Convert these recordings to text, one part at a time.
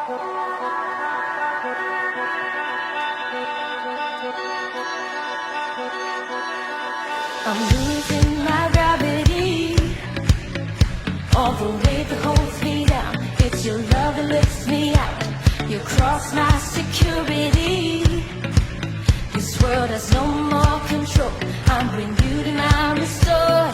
I'm losing my gravity, all the weight that holds me down. It's your love that lifts me out. You cross my security. This world has no more control. I'm renewed and I'm restored.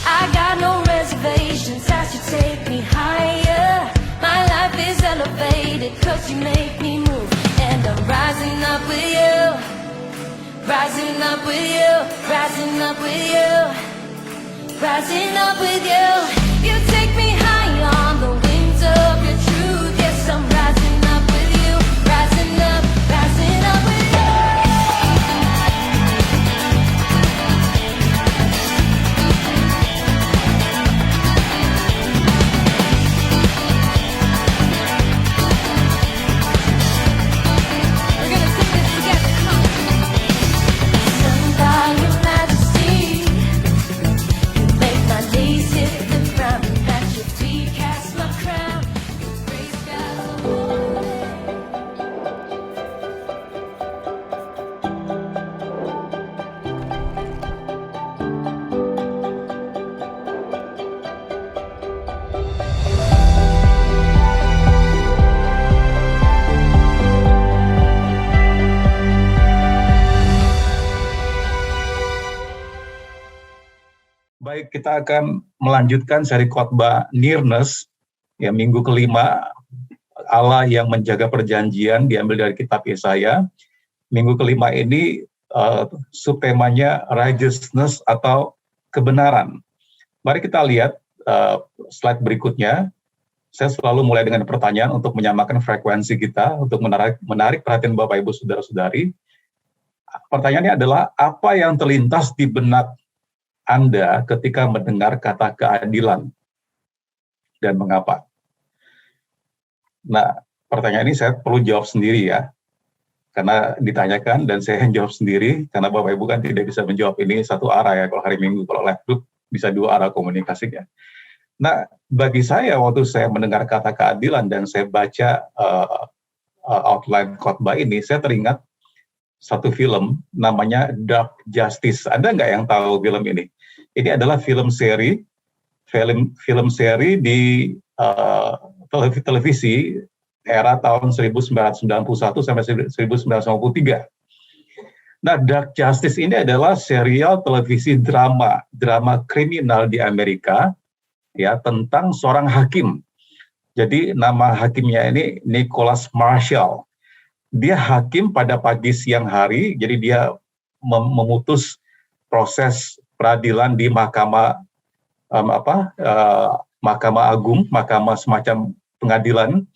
I got no reservations as you take me higher. My life is elevated 'cause you make me move. And I'm rising up with you. Rising up with you, rising up with you, rising up with you. You take me high on the wings of your truth. Yes, I'm rising up with you, rising up with you. We're gonna sing this together, come on. Stand by your majesty. You make my knees hit the ground. At your feet cast my crown. Your grace got Baik, kita akan melanjutkan seri khotbah Nearness, ya, minggu kelima, Allah yang menjaga perjanjian, diambil dari kitab Yesaya. Minggu kelima ini subtemanya righteousness atau kebenaran. Mari kita lihat slide berikutnya. Saya selalu mulai dengan pertanyaan untuk menyamakan frekuensi kita, untuk menarik perhatian Bapak Ibu Saudara-saudari. Pertanyaannya adalah, apa yang terlintas di benak Anda ketika mendengar kata keadilan, dan mengapa? Nah, pertanyaan ini saya perlu jawab sendiri ya, karena ditanyakan dan saya jawab sendiri, karena Bapak Ibu kan tidak bisa menjawab ini satu arah ya, kalau hari Minggu, kalau live group bisa dua arah komunikasinya. Nah, bagi saya waktu saya mendengar kata keadilan dan saya baca outline khotbah ini, saya teringat satu film namanya Dark Justice. Ada nggak yang tahu film ini? Ini adalah film seri di televisi era tahun 1991 sampai 1993. Nah, Dark Justice ini adalah serial televisi drama kriminal di Amerika, ya, tentang seorang hakim. Jadi nama hakimnya ini Nicholas Marshall. Dia hakim pada pagi siang hari, jadi dia memutus proses peradilan di mahkamah Mahkamah Agung, mahkamah semacam pengadilan.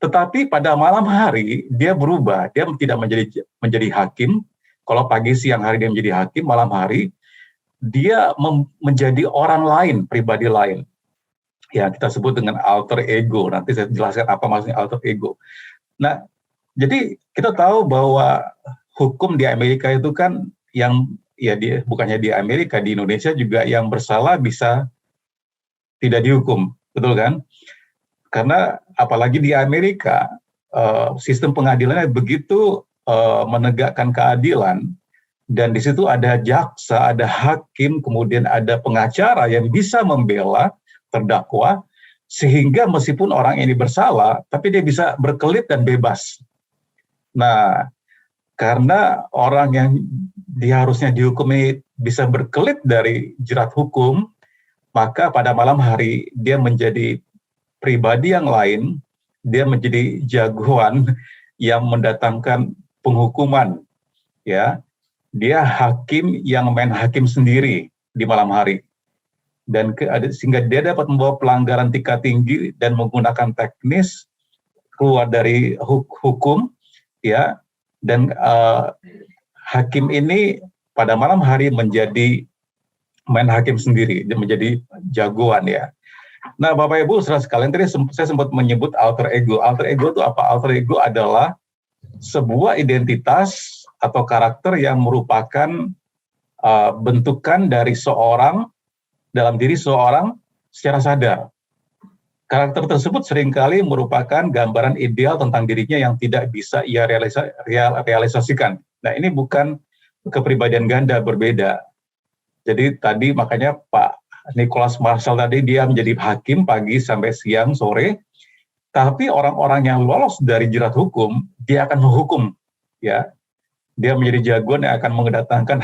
Tetapi pada malam hari dia berubah, dia tidak menjadi hakim. Kalau pagi siang hari dia menjadi hakim, malam hari dia menjadi orang lain, pribadi lain. Ya, kita sebut dengan alter ego. Nanti saya jelaskan apa maksudnya alter ego. Nah, jadi kita tahu bahwa hukum di Amerika itu kan yang ya bukannya di Amerika, di Indonesia juga yang bersalah bisa tidak dihukum, betul kan? Karena apalagi di Amerika sistem pengadilannya begitu menegakkan keadilan, dan di situ ada jaksa, ada hakim, kemudian ada pengacara yang bisa membela terdakwa, sehingga meskipun orang ini bersalah, tapi dia bisa berkelit dan bebas. Nah, karena orang yang dia harusnya dihukumi bisa berkelit dari jerat hukum, maka pada malam hari dia menjadi pribadi yang lain, dia menjadi jagoan yang mendatangkan penghukuman. Ya, dia hakim yang main hakim sendiri di malam hari. Dan sehingga dia dapat membawa pelanggaran tingkat tinggi dan menggunakan teknis keluar dari hukum, ya, dan hakim ini pada malam hari menjadi main hakim sendiri, dia menjadi jagoan ya. Nah, Bapak Ibu saudara sekalian, tadi saya sempat menyebut alter ego. Alter ego itu apa? Alter ego adalah sebuah identitas atau karakter yang merupakan bentukan dari seorang dalam diri seorang secara sadar. Karakter tersebut seringkali merupakan gambaran ideal tentang dirinya yang tidak bisa ia realisasikan. Nah, ini bukan kepribadian ganda, berbeda. Jadi tadi makanya Pak Nicholas Marshall tadi dia menjadi hakim pagi sampai siang, sore, tapi orang-orang yang lolos dari jerat hukum, dia akan menghukum, ya. Dia menjadi jagoan yang akan mendatangkan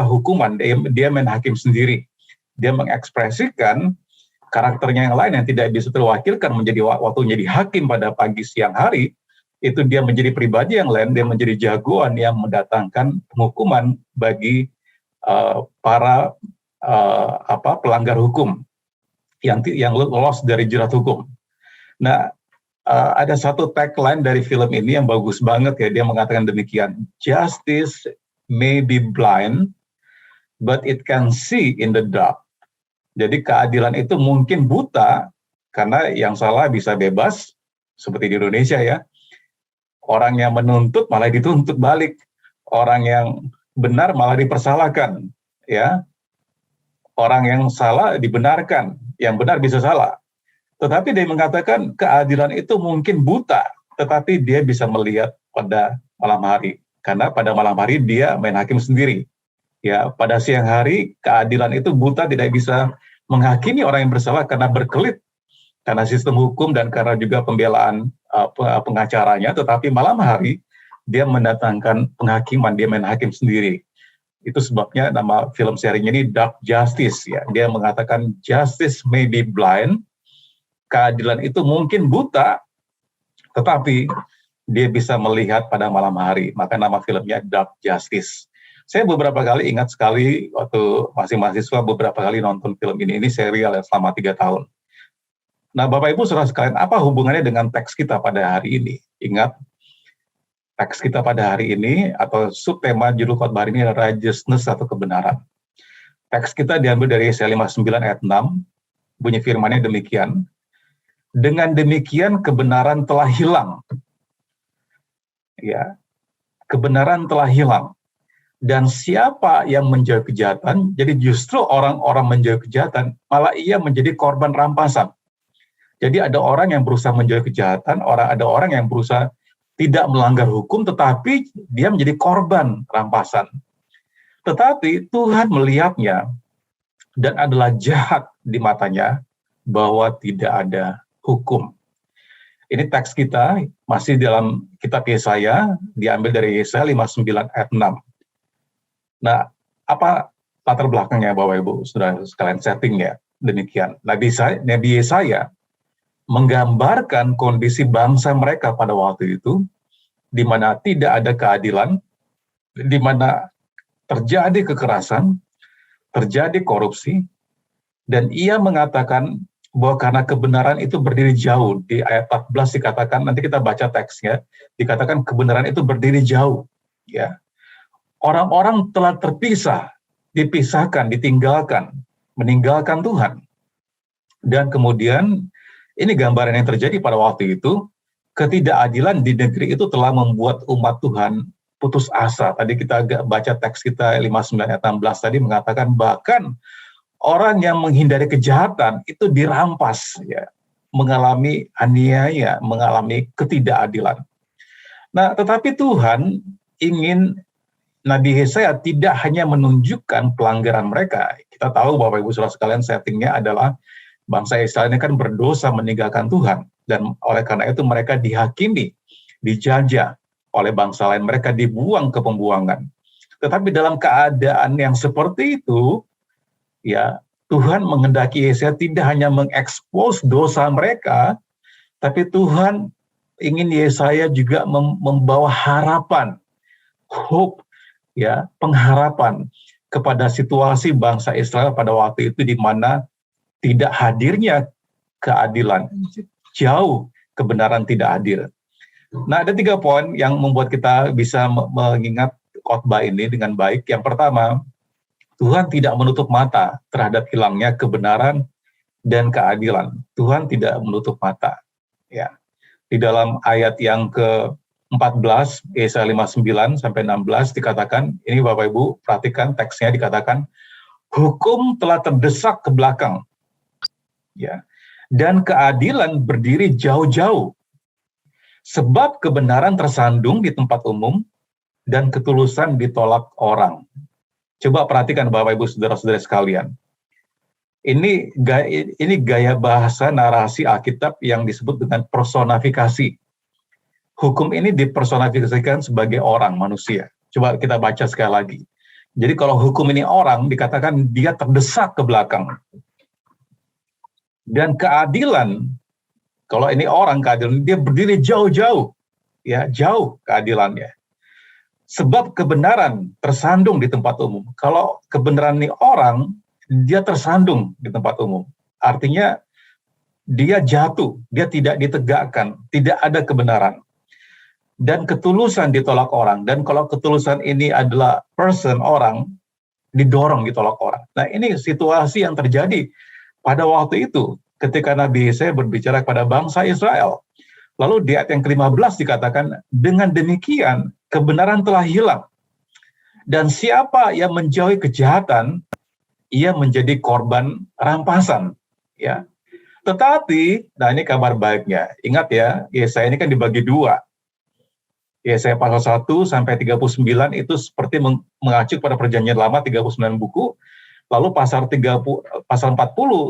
hukuman. Dia main hakim sendiri. Dia mengekspresikan karakternya yang lain yang tidak bisa terwakilkan waktu menjadi hakim pada pagi siang hari. Itu dia menjadi pribadi yang lain. Dia menjadi jagoan yang mendatangkan penghukuman bagi para pelanggar hukum yang lolos dari jerat hukum. Nah, ada satu tagline dari film ini yang bagus banget ya, dia mengatakan demikian, justice may be blind, but it can see in the dark. Jadi keadilan itu mungkin buta, karena yang salah bisa bebas, seperti di Indonesia ya. Orang yang menuntut malah dituntut balik, orang yang benar malah dipersalahkan, ya. Orang yang salah dibenarkan, yang benar bisa salah. Tetapi dia mengatakan keadilan itu mungkin buta, tetapi dia bisa melihat pada malam hari. Karena pada malam hari dia main hakim sendiri. Ya, pada siang hari keadilan itu buta, tidak bisa menghakimi orang yang bersalah karena berkelit, karena sistem hukum dan karena juga pembelaan pengacaranya. Tetapi malam hari dia mendatangkan penghakiman, dia main hakim sendiri. Itu sebabnya nama film serinya ini Dark Justice. Ya, dia mengatakan justice may be blind. Keadilan itu mungkin buta, tetapi dia bisa melihat pada malam hari. Maka nama filmnya Dark Justice. Saya beberapa kali ingat sekali waktu masih mahasiswa, beberapa kali nonton film ini. Ini serial yang selama 3 tahun. Nah, Bapak Ibu saudara sekalian, apa hubungannya dengan teks kita pada hari ini? Ingat, teks kita pada hari ini atau subtema judul khotbah hari ini adalah righteousness atau kebenaran. Teks kita diambil dari Yesaya 59 ayat 6. Bunyi firman-Nya demikian. Dengan demikian kebenaran telah hilang. Ya. Kebenaran telah hilang. Dan siapa yang menjauhi kejahatan, jadi justru orang-orang menjauhi kejahatan, malah ia menjadi korban rampasan. Jadi ada orang yang berusaha menjauhi kejahatan, ada orang yang berusaha tidak melanggar hukum, tetapi dia menjadi korban rampasan. Tetapi Tuhan melihatnya dan adalah jahat di matanya bahwa tidak ada hukum. Ini teks kita masih dalam kitab Yesaya, diambil dari Yesaya 59 ayat 6. Nah, apa latar belakangnya Bapak Ibu saudara sekalian, settingnya demikian. Nabi Yesaya menggambarkan kondisi bangsa mereka pada waktu itu, di mana tidak ada keadilan, di mana terjadi kekerasan, terjadi korupsi, dan ia mengatakan bahwa karena kebenaran itu berdiri jauh. Di ayat 14 dikatakan, nanti kita baca teksnya, dikatakan kebenaran itu berdiri jauh. Ya. Orang-orang telah terpisah, dipisahkan, ditinggalkan, meninggalkan Tuhan. Dan kemudian, ini gambaran yang terjadi pada waktu itu, ketidakadilan di negeri itu telah membuat umat Tuhan putus asa. Tadi kita baca teks kita 59 ayat 16 tadi mengatakan bahkan orang yang menghindari kejahatan itu dirampas, ya, mengalami aniaya, mengalami ketidakadilan. Nah, tetapi Tuhan ingin Nabi Yesaya tidak hanya menunjukkan pelanggaran mereka. Kita tahu Bapak Ibu saudara sekalian, settingnya adalah bangsa Israel ini kan berdosa meninggalkan Tuhan, dan oleh karena itu mereka dihakimi, dijajah oleh bangsa lain, mereka dibuang ke pembuangan. Tetapi dalam keadaan yang seperti itu, ya, Tuhan menghendaki Yesaya tidak hanya mengekspos dosa mereka, tapi Tuhan ingin Yesaya juga membawa harapan, hope, ya, pengharapan kepada situasi bangsa Israel pada waktu itu di mana tidak hadirnya keadilan, jauh kebenaran tidak hadir. Nah, ada 3 poin yang membuat kita bisa mengingat khotbah ini dengan baik. Yang pertama, Tuhan tidak menutup mata terhadap hilangnya kebenaran dan keadilan. Tuhan tidak menutup mata. Ya. Di dalam ayat yang ke-14, Yesaya 59 sampai 16 dikatakan, ini Bapak Ibu perhatikan teksnya, dikatakan, hukum telah terdesak ke belakang. Ya. dan keadilan berdiri jauh-jauh. Sebab kebenaran tersandung di tempat umum dan ketulusan ditolak orang. Coba perhatikan Bapak Ibu Saudara-saudara sekalian. Ini gaya bahasa narasi Alkitab yang disebut dengan personifikasi. Hukum ini dipersonifikasikan sebagai orang, manusia. Coba kita baca sekali lagi. Jadi kalau hukum ini orang, dikatakan dia terdesak ke belakang. Dan keadilan, kalau ini orang keadilan, dia berdiri jauh-jauh. Ya, jauh keadilannya. Sebab kebenaran tersandung di tempat umum. Kalau kebenaran ini orang, dia tersandung di tempat umum. Artinya dia jatuh, dia tidak ditegakkan, tidak ada kebenaran. Dan ketulusan ditolak orang. Dan kalau ketulusan ini adalah person, orang, didorong ditolak orang. Nah, ini situasi yang terjadi pada waktu itu ketika Nabi Yesaya berbicara kepada bangsa Israel. Lalu di ayat yang ke-15 dikatakan, dengan demikian kebenaran telah hilang. Dan siapa yang menjauhi kejahatan, ia menjadi korban rampasan. Ya. Tetapi, nah ini kabar baiknya. Ingat ya, Yesaya ini kan dibagi dua. Yesaya pasal 1 sampai 39 itu seperti mengacu pada perjanjian lama 39 buku. Lalu pasal 40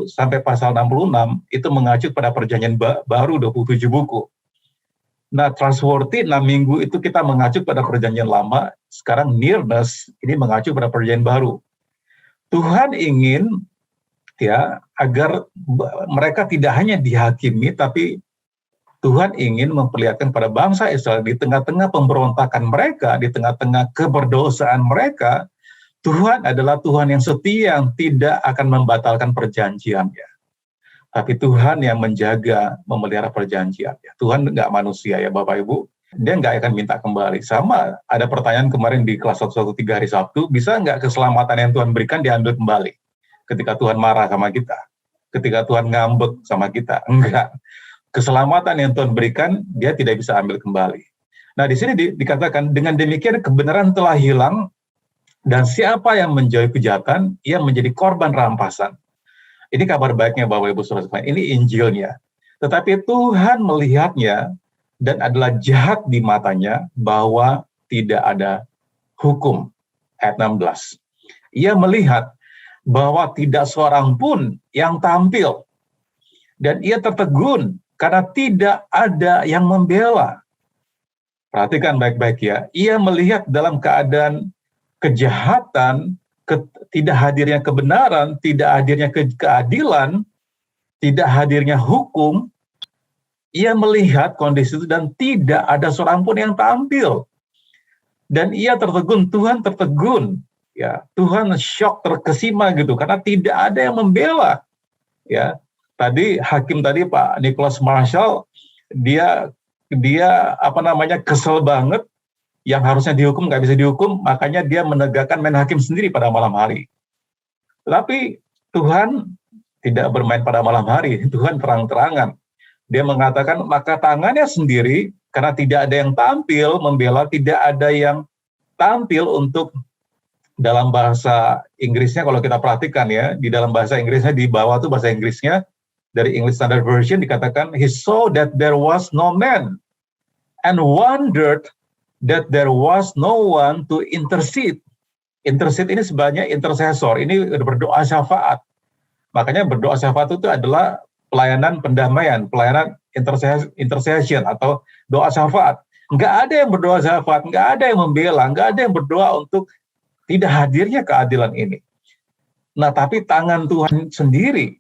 sampai pasal 66 itu mengacu pada perjanjian baru 27 buku. Nah, trustworthy 6 minggu itu kita mengacu pada perjanjian lama, sekarang nearness ini mengacu pada perjanjian baru. Tuhan ingin ya agar mereka tidak hanya dihakimi, tapi Tuhan ingin memperlihatkan pada bangsa Israel di tengah-tengah pemberontakan mereka, di tengah-tengah keberdosaan mereka, Tuhan adalah Tuhan yang setia, yang tidak akan membatalkan perjanjiannya. Tapi Tuhan yang menjaga, memelihara perjanjiannya. Tuhan nggak manusia ya Bapak Ibu. Dia nggak akan minta kembali. Sama, ada pertanyaan kemarin di kelas 113 hari Sabtu, bisa nggak keselamatan yang Tuhan berikan diambil kembali? Ketika Tuhan marah sama kita, ketika Tuhan ngambek sama kita, enggak. Keselamatan yang Tuhan berikan, dia tidak bisa ambil kembali. Nah, di sini dikatakan, dengan demikian kebenaran telah hilang, dan siapa yang menjauhi kejahatan, ia menjadi korban rampasan. Ini kabar baiknya Bapak Ibu Saudara, ini Injilnya. Tetapi Tuhan melihatnya, dan adalah jahat di matanya, bahwa tidak ada hukum. Ayat 16. Ia melihat bahwa tidak seorang pun yang tampil, dan ia tertegun, karena tidak ada yang membela. Perhatikan baik-baik ya. Ia melihat dalam keadaan kejahatan, tidak hadirnya kebenaran, tidak hadirnya keadilan, tidak hadirnya hukum. Ia melihat kondisi itu dan tidak ada seorang pun yang tampil. Dan ia tertegun, Tuhan tertegun. Ya, Tuhan shock, terkesima gitu, karena tidak ada yang membela. Ya. Tadi hakim tadi Pak Nicholas Marshall dia kesel banget, yang harusnya dihukum nggak bisa dihukum, makanya dia menegakkan main hakim sendiri pada malam hari. Tapi Tuhan tidak bermain pada malam hari, Tuhan terang-terangan. Dia mengatakan maka tangannya sendiri, karena tidak ada yang tampil membela, tidak ada yang tampil untuk, dalam bahasa Inggrisnya kalau kita perhatikan ya, di dalam bahasa Inggrisnya di bawah tuh bahasa Inggrisnya, dari English Standard Version dikatakan, he saw that there was no man and wondered that there was no one to intercede. Intercede ini sebenarnya intercessor, ini berdoa syafaat. Makanya berdoa syafaat itu adalah pelayanan pendamaian, pelayanan intercession atau doa syafaat. Nggak ada yang berdoa syafaat, nggak ada yang membela, nggak ada yang berdoa untuk tidak hadirnya keadilan ini. Nah, tapi tangan Tuhan sendiri,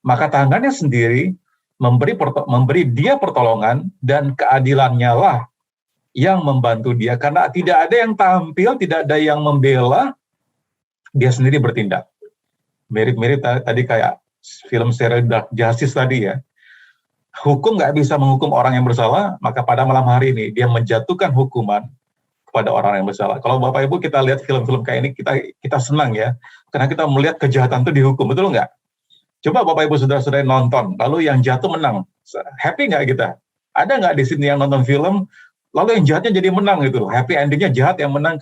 maka tangannya sendiri memberi dia pertolongan, dan keadilannya lah yang membantu dia. Karena tidak ada yang tampil, tidak ada yang membela, dia sendiri bertindak. Mirip-mirip tadi kayak film serial Dark Justice tadi ya. Hukum nggak bisa menghukum orang yang bersalah, maka pada malam hari ini dia menjatuhkan hukuman kepada orang yang bersalah. Kalau Bapak Ibu kita lihat film-film kayak ini, kita senang ya, karena kita melihat kejahatan itu dihukum, betul nggak? Coba Bapak Ibu Saudara-saudara nonton, lalu yang jatuh menang. Happy nggak kita? Ada nggak di sini yang nonton film, lalu yang jahatnya jadi menang gitu? Happy endingnya jahat, yang menang,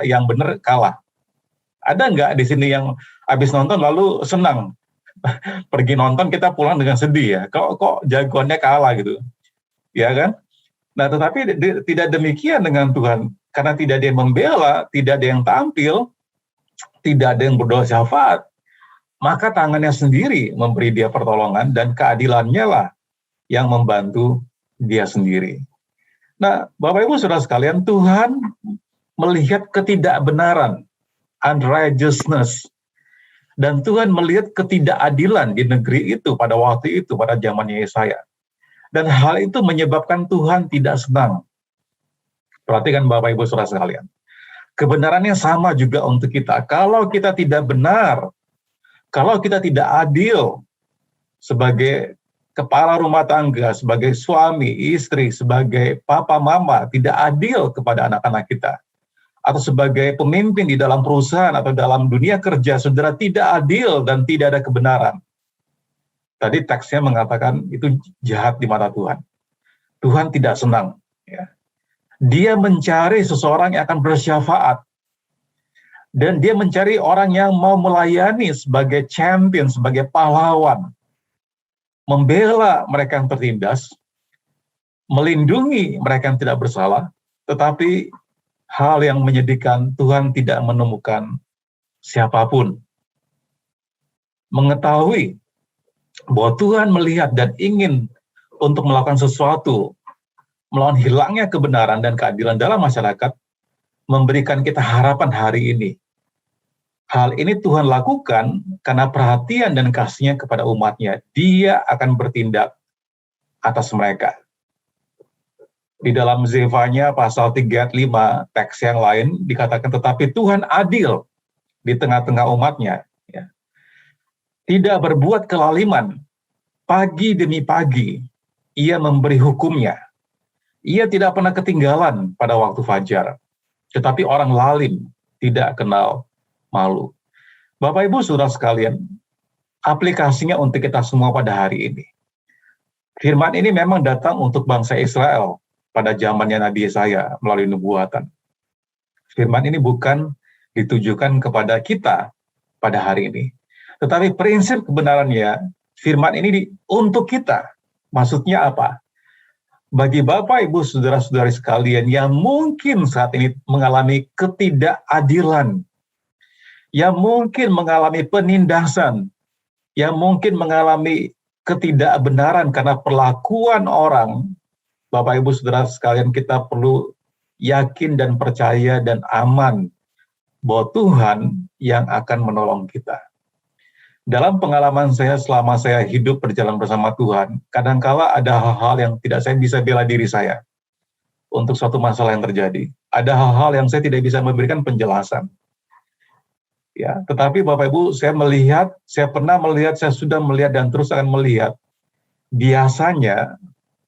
yang benar kalah. Ada nggak di sini yang habis nonton lalu senang? Pergi nonton kita pulang dengan sedih ya. Kok jagoannya kalah gitu. Ya kan? Nah, tetapi tidak demikian dengan Tuhan. Karena tidak ada yang membela, tidak ada yang tampil, tidak ada yang berdoa syafaat, maka tangannya sendiri memberi dia pertolongan dan keadilannya lah yang membantu dia sendiri. Nah, Bapak Ibu Saudara sekalian, Tuhan melihat ketidakbenaran, unrighteousness, dan Tuhan melihat ketidakadilan di negeri itu pada waktu itu, pada zamannya Yesaya. Dan hal itu menyebabkan Tuhan tidak senang. Perhatikan Bapak Ibu Saudara sekalian. Kebenarannya sama juga untuk kita. Kalau kita tidak benar, kalau kita tidak adil sebagai kepala rumah tangga, sebagai suami, istri, sebagai papa, mama, tidak adil kepada anak-anak kita, atau sebagai pemimpin di dalam perusahaan atau dalam dunia kerja, saudara tidak adil dan tidak ada kebenaran. Tadi teksnya mengatakan itu jahat di mata Tuhan. Tuhan tidak senang. Ya. Dia mencari seseorang yang akan bersyafaat. Dan dia mencari orang yang mau melayani sebagai champion, sebagai pahlawan. Membela mereka yang tertindas, melindungi mereka yang tidak bersalah, tetapi hal yang menyedihkan, Tuhan tidak menemukan siapapun. Mengetahui bahwa Tuhan melihat dan ingin untuk melakukan sesuatu, melawan hilangnya kebenaran dan keadilan dalam masyarakat, memberikan kita harapan hari ini. Hal ini Tuhan lakukan karena perhatian dan kasih-Nya kepada umat-Nya. Dia akan bertindak atas mereka. Di dalam Zefanya pasal 3 ayat 5, teks yang lain dikatakan, tetapi Tuhan adil di tengah-tengah umat-Nya. Ya. Tidak berbuat kelaliman, pagi demi pagi, ia memberi hukum-Nya. Ia tidak pernah ketinggalan pada waktu fajar, tetapi orang lalim tidak kenal malu. Bapak Ibu Saudara sekalian, aplikasinya untuk kita semua pada hari ini. Firman ini memang datang untuk bangsa Israel pada zamannya Nabi Yesaya melalui nubuatan. Firman ini bukan ditujukan kepada kita pada hari ini. Tetapi prinsip kebenarannya, firman ini untuk kita. Maksudnya apa? Bagi Bapak, Ibu, Saudara-saudari sekalian yang mungkin saat ini mengalami ketidakadilan, yang mungkin mengalami penindasan, yang mungkin mengalami ketidakbenaran karena perlakuan orang, Bapak Ibu Saudara sekalian, kita perlu yakin dan percaya dan aman bahwa Tuhan yang akan menolong kita. Dalam pengalaman saya selama saya hidup berjalan bersama Tuhan, kadangkala ada hal-hal yang tidak saya bisa bela diri saya untuk suatu masalah yang terjadi. Ada hal-hal yang saya tidak bisa memberikan penjelasan. Ya, tetapi Bapak Ibu, saya pernah melihat, saya sudah melihat dan terus akan melihat, biasanya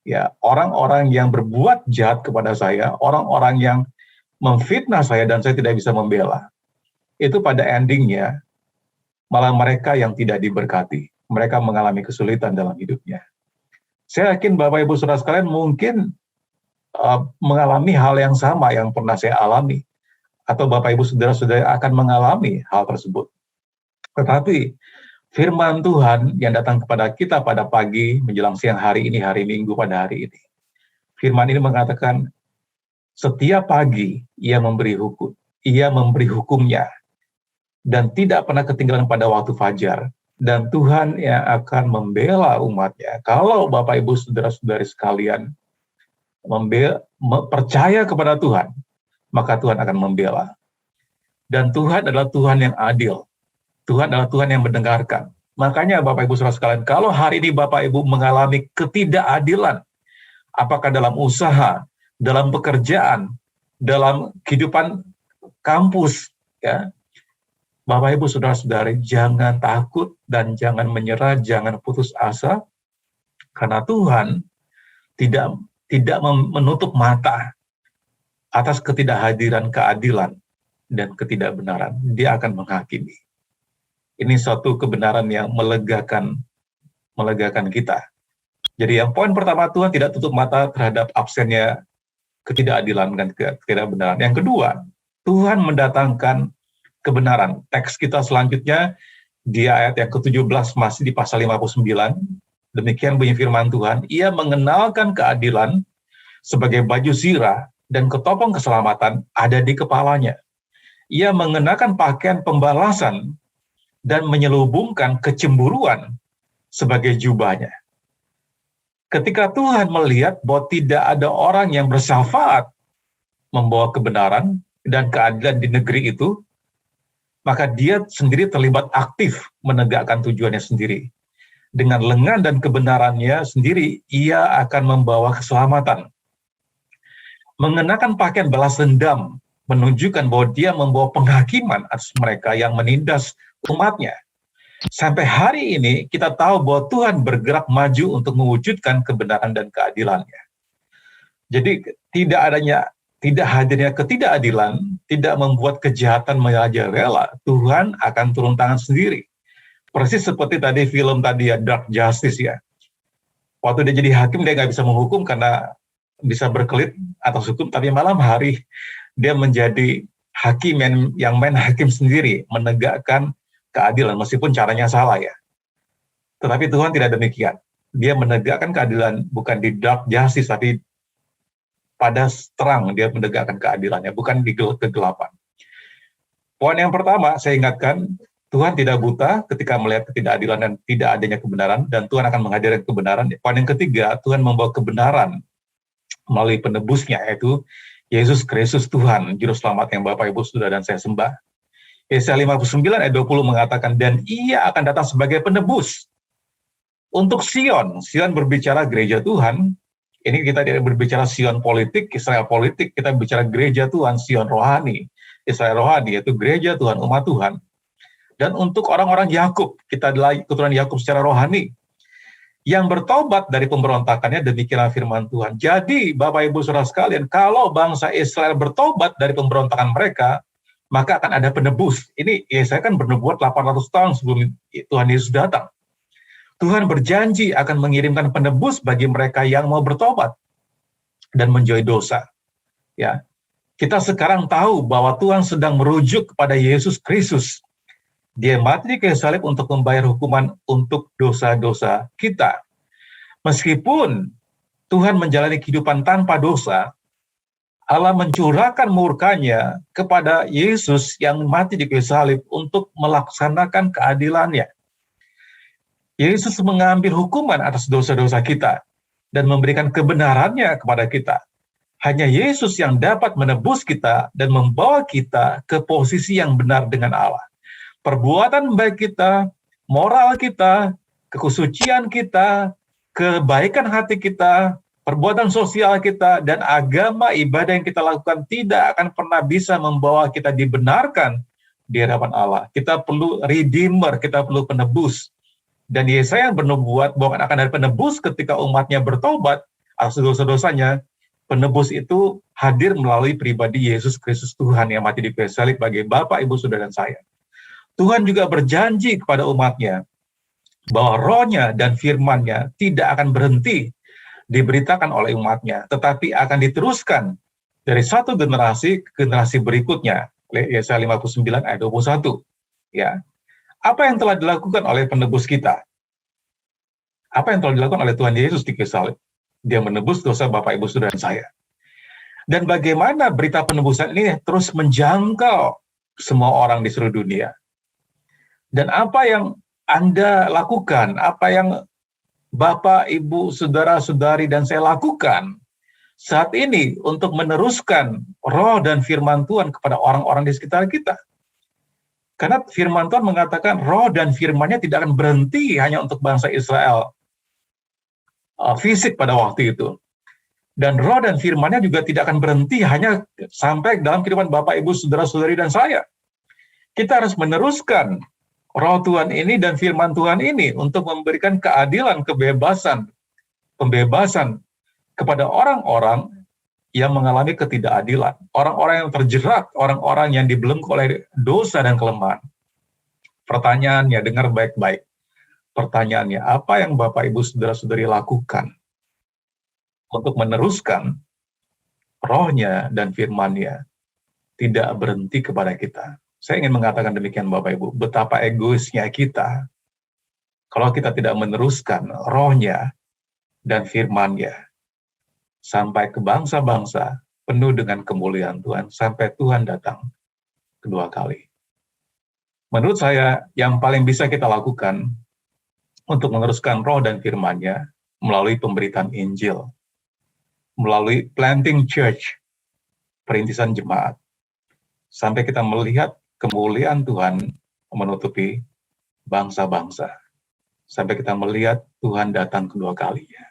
ya orang-orang yang berbuat jahat kepada saya, orang-orang yang memfitnah saya dan saya tidak bisa membela, itu pada endingnya malah mereka yang tidak diberkati. Mereka mengalami kesulitan dalam hidupnya. Saya yakin Bapak Ibu Saudara sekalian mungkin mengalami hal yang sama yang pernah saya alami. Atau Bapak Ibu Saudara-saudara akan mengalami hal tersebut. Tetapi firman Tuhan yang datang kepada kita pada pagi menjelang siang hari ini, hari Minggu pada hari ini. Firman ini mengatakan, setiap pagi ia memberi hukum, ia memberi hukum-Nya, dan tidak pernah ketinggalan pada waktu fajar. Dan Tuhan yang akan membela umat-Nya. Kalau Bapak Ibu Saudara-saudari sekalian percaya kepada Tuhan, maka Tuhan akan membela. Dan Tuhan adalah Tuhan yang adil. Tuhan adalah Tuhan yang mendengarkan. Makanya Bapak Ibu Saudara sekalian, kalau hari ini Bapak Ibu mengalami ketidakadilan, apakah dalam usaha, dalam pekerjaan, dalam kehidupan kampus, ya, Bapak Ibu Saudara-saudari, jangan takut dan jangan menyerah, jangan putus asa, karena Tuhan tidak menutup mata atas ketidakhadiran keadilan dan ketidakbenaran. Dia akan menghakimi. Ini suatu kebenaran yang melegakan kita. Jadi yang poin pertama, Tuhan tidak tutup mata terhadap absennya ketidakadilan dan ketidakbenaran. Yang kedua, Tuhan mendatangkan kebenaran. Teks kita selanjutnya di ayat yang ke-17 masih di pasal 59, demikian bunyi firman Tuhan, ia mengenalkan keadilan sebagai baju zirah dan ketopong keselamatan ada di kepalanya. Ia mengenakan pakaian pembalasan dan menyelubungkan kecemburuan sebagai jubahnya. Ketika Tuhan melihat bahwa tidak ada orang yang bersyafaat membawa kebenaran dan keadilan di negeri itu, maka dia sendiri terlibat aktif menegakkan tujuannya sendiri. Dengan lengan dan kebenarannya sendiri, ia akan membawa keselamatan. Mengenakan pakaian balas dendam menunjukkan bahwa dia membawa penghakiman atas mereka yang menindas umatnya. Sampai hari ini kita tahu bahwa Tuhan bergerak maju untuk mewujudkan kebenaran dan keadilannya. Jadi tidak hadirnya ketidakadilan tidak membuat kejahatan merajalela. Tuhan akan turun tangan sendiri. Persis seperti tadi film tadi ya, Dark Justice ya. Waktu dia jadi hakim dia nggak bisa menghukum karena bisa berkelit atas hukum, tapi malam hari dia menjadi hakim yang main hakim sendiri, menegakkan keadilan meskipun caranya salah ya. Tetapi Tuhan tidak demikian. Dia menegakkan keadilan bukan di dark justice, tapi pada terang dia menegakkan keadilannya, bukan di kegelapan. Poin yang pertama, saya ingatkan, Tuhan tidak buta ketika melihat ketidakadilan dan tidak adanya kebenaran, dan Tuhan akan menghadirkan kebenaran. Poin yang ketiga, Tuhan membawa kebenaran melalui penebusnya, yaitu Yesus Kristus Tuhan, Juru Selamat yang Bapak Ibu Saudara dan saya sembah. Yesaya 59 ayat 20 mengatakan, dan ia akan datang sebagai penebus untuk Sion. Sion berbicara gereja Tuhan. Ini kita tidak berbicara Sion politik, Israel politik, kita bicara gereja Tuhan, Sion rohani. Israel rohani, yaitu gereja Tuhan, umat Tuhan. Dan untuk orang-orang Yakub, kita adalah keturunan Yakub secara rohani, yang bertobat dari pemberontakannya, demikianlah firman Tuhan. Jadi, Bapak Ibu Saudara sekalian, kalau bangsa Israel bertobat dari pemberontakan mereka, maka akan ada penebus. Ini Yesaya kan bernubuat 800 tahun sebelum Tuhan Yesus datang. Tuhan berjanji akan mengirimkan penebus bagi mereka yang mau bertobat dan menjauhi dosa. Ya, kita sekarang tahu bahwa Tuhan sedang merujuk kepada Yesus Kristus. Dia mati di kayu salib untuk membayar hukuman untuk dosa-dosa kita. Meskipun Tuhan menjalani kehidupan tanpa dosa, Allah mencurahkan murkanya kepada Yesus yang mati di kayu salib untuk melaksanakan keadilannya. Yesus mengambil hukuman atas dosa-dosa kita dan memberikan kebenarannya kepada kita. Hanya Yesus yang dapat menebus kita dan membawa kita ke posisi yang benar dengan Allah. Perbuatan baik kita, moral kita, kesucian kita, kebaikan hati kita, perbuatan sosial kita, dan agama ibadah yang kita lakukan tidak akan pernah bisa membawa kita dibenarkan di hadapan Allah. Kita perlu redeemer, kita perlu penebus. Dan Yesaya bernubuat bahwa akan ada penebus ketika umatnya bertobat atas dosa-dosanya. Penebus itu hadir melalui pribadi Yesus Kristus Tuhan yang mati di kayu salib bagi Bapak, Ibu, Saudara, dan saya. Tuhan juga berjanji kepada umatnya bahwa rohnya dan firman-Nya tidak akan berhenti diberitakan oleh umatnya, tetapi akan diteruskan dari satu generasi ke generasi berikutnya. Yesaya 59 ayat 21. Ya. Apa yang telah dilakukan oleh penebus kita? Apa yang telah dilakukan oleh Tuhan Yesus di kayu salib? Dia menebus dosa Bapak, Ibu, Saudara, dan saya. Dan bagaimana berita penebusan ini terus menjangkau semua orang di seluruh dunia. Dan apa yang Anda lakukan, apa yang Bapak, Ibu, Saudara-saudari, dan saya lakukan saat ini untuk meneruskan roh dan firman Tuhan kepada orang-orang di sekitar kita. Karena firman Tuhan mengatakan roh dan firman-Nya tidak akan berhenti hanya untuk bangsa Israel fisik pada waktu itu. Dan roh dan firman-Nya juga tidak akan berhenti hanya sampai dalam kehidupan Bapak, Ibu, Saudara-saudari, dan saya. Kita harus meneruskan roh Tuhan ini dan firman Tuhan ini untuk memberikan keadilan, kebebasan, pembebasan kepada orang-orang yang mengalami ketidakadilan, orang-orang yang terjerat, orang-orang yang dibelenggu oleh dosa dan kelemahan. Pertanyaannya, dengar baik-baik. Pertanyaannya, apa yang Bapak, Ibu, Saudara-saudari lakukan untuk meneruskan rohnya dan firman-Nya tidak berhenti kepada kita? Saya ingin mengatakan demikian Bapak Ibu, betapa egoisnya kita kalau kita tidak meneruskan rohnya dan firman-Nya sampai ke bangsa-bangsa penuh dengan kemuliaan Tuhan sampai Tuhan datang kedua kali. Menurut saya yang paling bisa kita lakukan untuk meneruskan roh dan firman-Nya melalui pemberitaan Injil, melalui planting church, perintisan jemaat, sampai kita melihat kemuliaan Tuhan menutupi bangsa-bangsa, sampai kita melihat Tuhan datang kedua kalinya.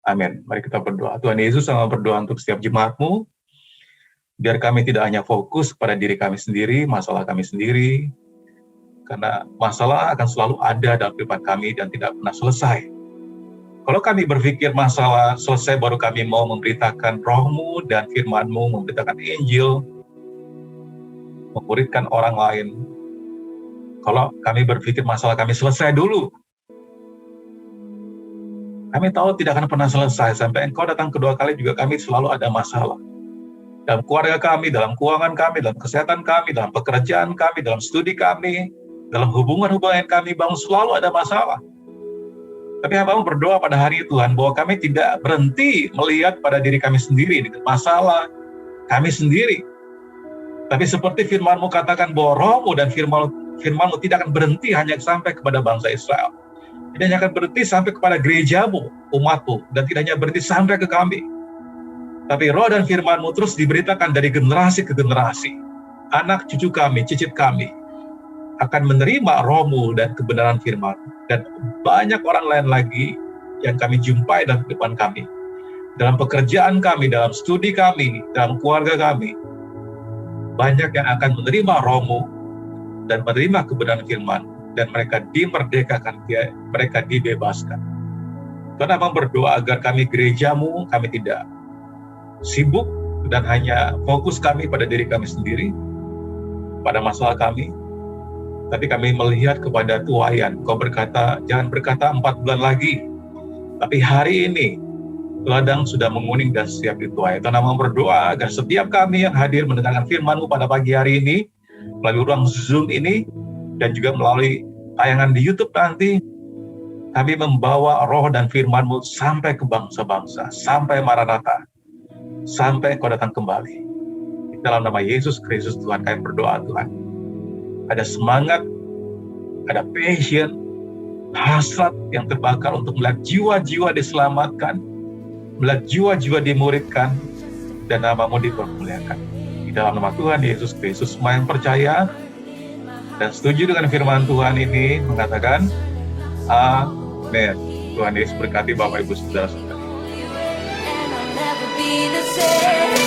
Amin. Mari kita berdoa. Tuhan Yesus, sama berdoa untuk setiap jemaat-Mu, biar kami tidak hanya fokus pada diri kami sendiri, masalah kami sendiri, karena masalah akan selalu ada dalam kehidupan kami dan tidak pernah selesai. Kalau kami berpikir masalah selesai baru kami mau memberitakan roh-Mu dan firman-Mu, memberitakan Injil, memuridkan orang lain. Kalau kami berpikir masalah kami selesai dulu, kami tahu tidak akan pernah selesai. Sampai Engkau datang kedua kali juga kami selalu ada masalah. Dalam keluarga kami, dalam keuangan kami, dalam kesehatan kami, dalam pekerjaan kami, dalam studi kami, dalam hubungan-hubungan kami, Bang, selalu ada masalah. Tapi hamba-Mu berdoa pada hari Tuhan, bahwa kami tidak berhenti melihat pada diri kami sendiri, dengan masalah kami sendiri. Tapi seperti firman-Mu katakan, bahwa roh-Mu dan firman-Mu tidak akan berhenti hanya sampai kepada bangsa Israel. Tidak hanya akan berhenti sampai kepada gereja-Mu, umat-Mu, dan tidak hanya berhenti sampai ke kami. Tapi roh dan firman-Mu terus diberitakan dari generasi ke generasi. Anak cucu kami, cicit kami, akan menerima roh-Mu dan kebenaran firman. Dan banyak orang lain lagi yang kami jumpai dalam kehidupan kami. Dalam pekerjaan kami, dalam studi kami, dalam keluarga kami. Banyak yang akan menerima roh-Mu dan menerima kebenaran firman. Dan mereka dimerdekakan, mereka dibebaskan. Tuhan, Abang berdoa agar kami gereja-Mu, kami tidak sibuk dan hanya fokus kami pada diri kami sendiri, pada masalah kami. Tapi kami melihat kepada tuaian. Kau berkata, jangan berkata 4 bulan lagi. Tapi hari ini, ladang sudah menguning dan siap dituai. Tuhan, Abang berdoa agar setiap kami yang hadir mendengarkan firman-Mu pada pagi hari ini, melalui ruang Zoom ini, dan juga melalui tayangan di YouTube nanti, kami membawa roh dan firman-Mu sampai ke bangsa-bangsa, sampai Maranatha, sampai Engkau datang kembali. Di dalam nama Yesus Kristus Tuhan, kami berdoa Tuhan. Ada semangat, ada passion, hasrat yang terbakar untuk melihat jiwa-jiwa diselamatkan, melihat jiwa-jiwa dimuridkan, dan nama-Mu dipermuliakan. Di dalam nama Tuhan Yesus Kristus, semua yang percaya dan setuju dengan firman Tuhan ini mengatakan, amin. Tuhan Yesus berkati Bapak Ibu Saudara-saudara. And I'll never be the same.